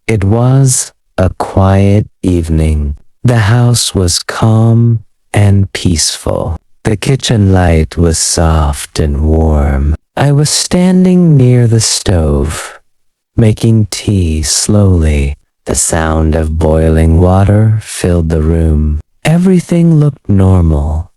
It was a quiet evening. The house was calm and peaceful. The kitchen light was soft and warm. I was standing near the stove, making tea slowly. The sound of boiling water filled the room. Everything looked normal,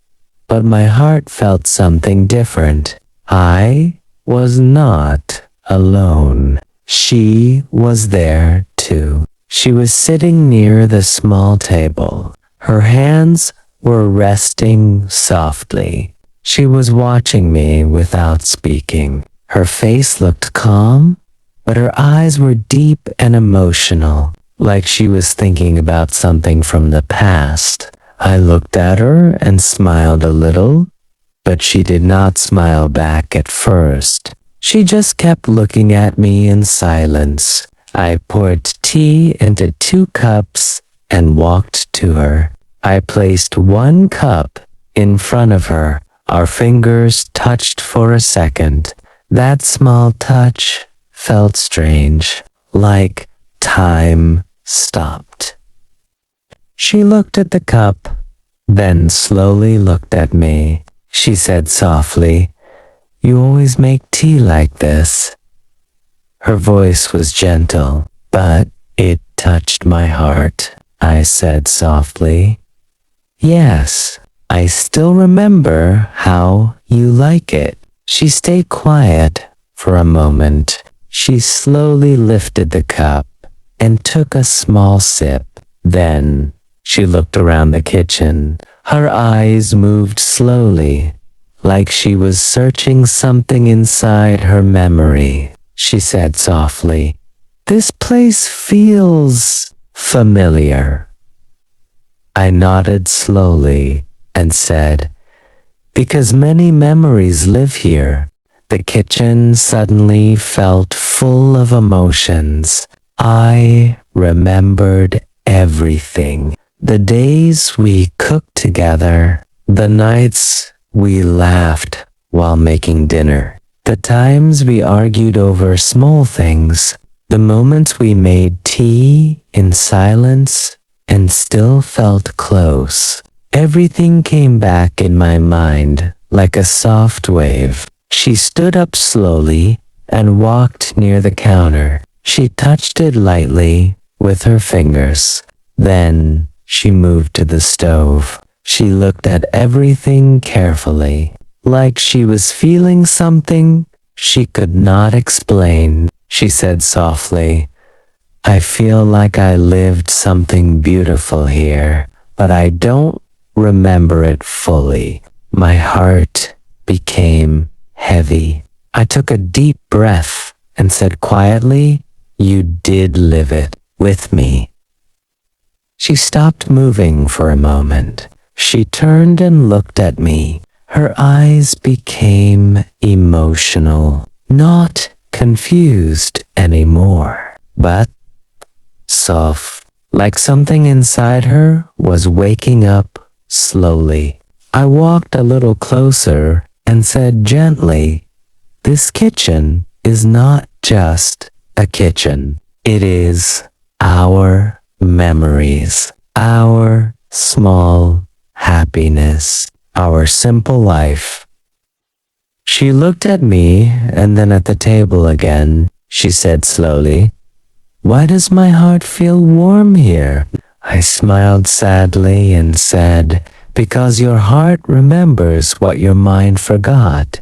but my heart felt something different. I was not alone. She was there too. She was sitting near the small table. Her hands were resting softly. She was watching me without speaking. Her face looked calm, but her eyes were deep and emotional, like she was thinking about something from the past. I looked at her and smiled a little, but she did not smile back at first. She just kept looking at me in silence. I poured tea into 2 cups and walked to her. I placed 1 cup in front of her. Our fingers touched for a second. That small touch felt strange, like time stopped. She looked at the cup, then slowly looked at me. She said softly, "You always make tea like this." Her voice was gentle, but it touched my heart. I said softly, "Yes, I still remember how you like it." She stayed quiet for a moment. She slowly lifted the cup and took a small sip. Then she looked around the kitchen. Her eyes moved slowly, like she was searching something inside her memory. She said softly, "This place feels familiar." I nodded slowly and said, "Because many memories live here." The kitchen suddenly felt full of emotions. I remembered everything. The days we cooked together, the nights we laughed while making dinner, the times we argued over small things, the moments we made tea in silence and still felt close. Everything came back in my mind like a soft wave. She stood up slowly and walked near the counter. She touched it lightly with her fingers. Then she moved to the stove. She looked at everything carefully, like she was feeling something she could not explain. She said softly, "I feel like I lived something beautiful here, but I don't remember it fully." My heart became heavy. I took a deep breath and said quietly, "You did live it with me." She stopped moving for a moment. She turned and looked at me. Her eyes became emotional, not confused anymore, but soft, like something inside her was waking up slowly. I walked a little closer and said gently, "This kitchen is not just a kitchen. It is our memories, our small happiness, our simple life." She looked at me and then at the table again. She said slowly, "Why does my heart feel warm here?" I smiled sadly and said, "Because your heart remembers what your mind forgot."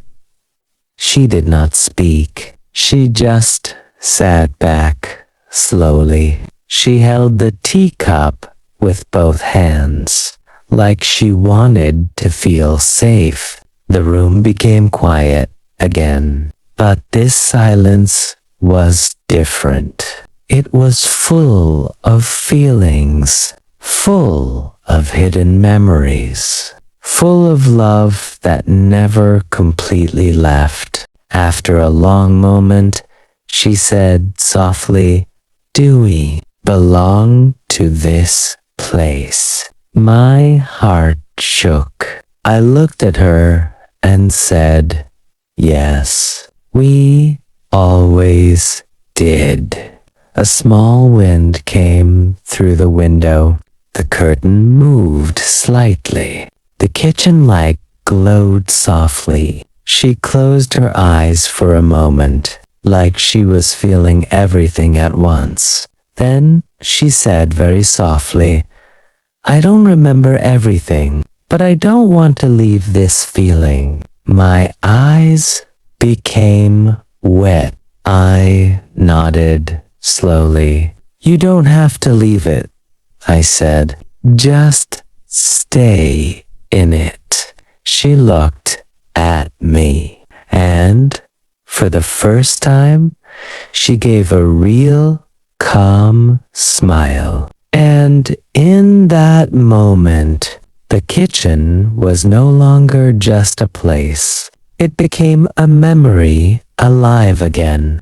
She did not speak. She just sat back slowly. She held the teacup with both hands, like she wanted to feel safe. The room became quiet again, but this silence was different. It was full of feelings, full of hidden memories, full of love that never completely left. After a long moment, she said softly, "Do we belong to this place?" My heart shook. I looked at her and said, "Yes, we always did." A small wind came through the window. The curtain moved slightly. The kitchen light glowed softly. She closed her eyes for a moment, like she was feeling everything at once. Then she said very softly, "I don't remember everything, but I don't want to leave this feeling." My eyes became wet. I nodded slowly. "You don't have to leave it," I said. "Just stay in it." She looked at me, and for the first time, she gave a real, calm smile. And in that moment, the kitchen was no longer just a place. It became a memory alive again.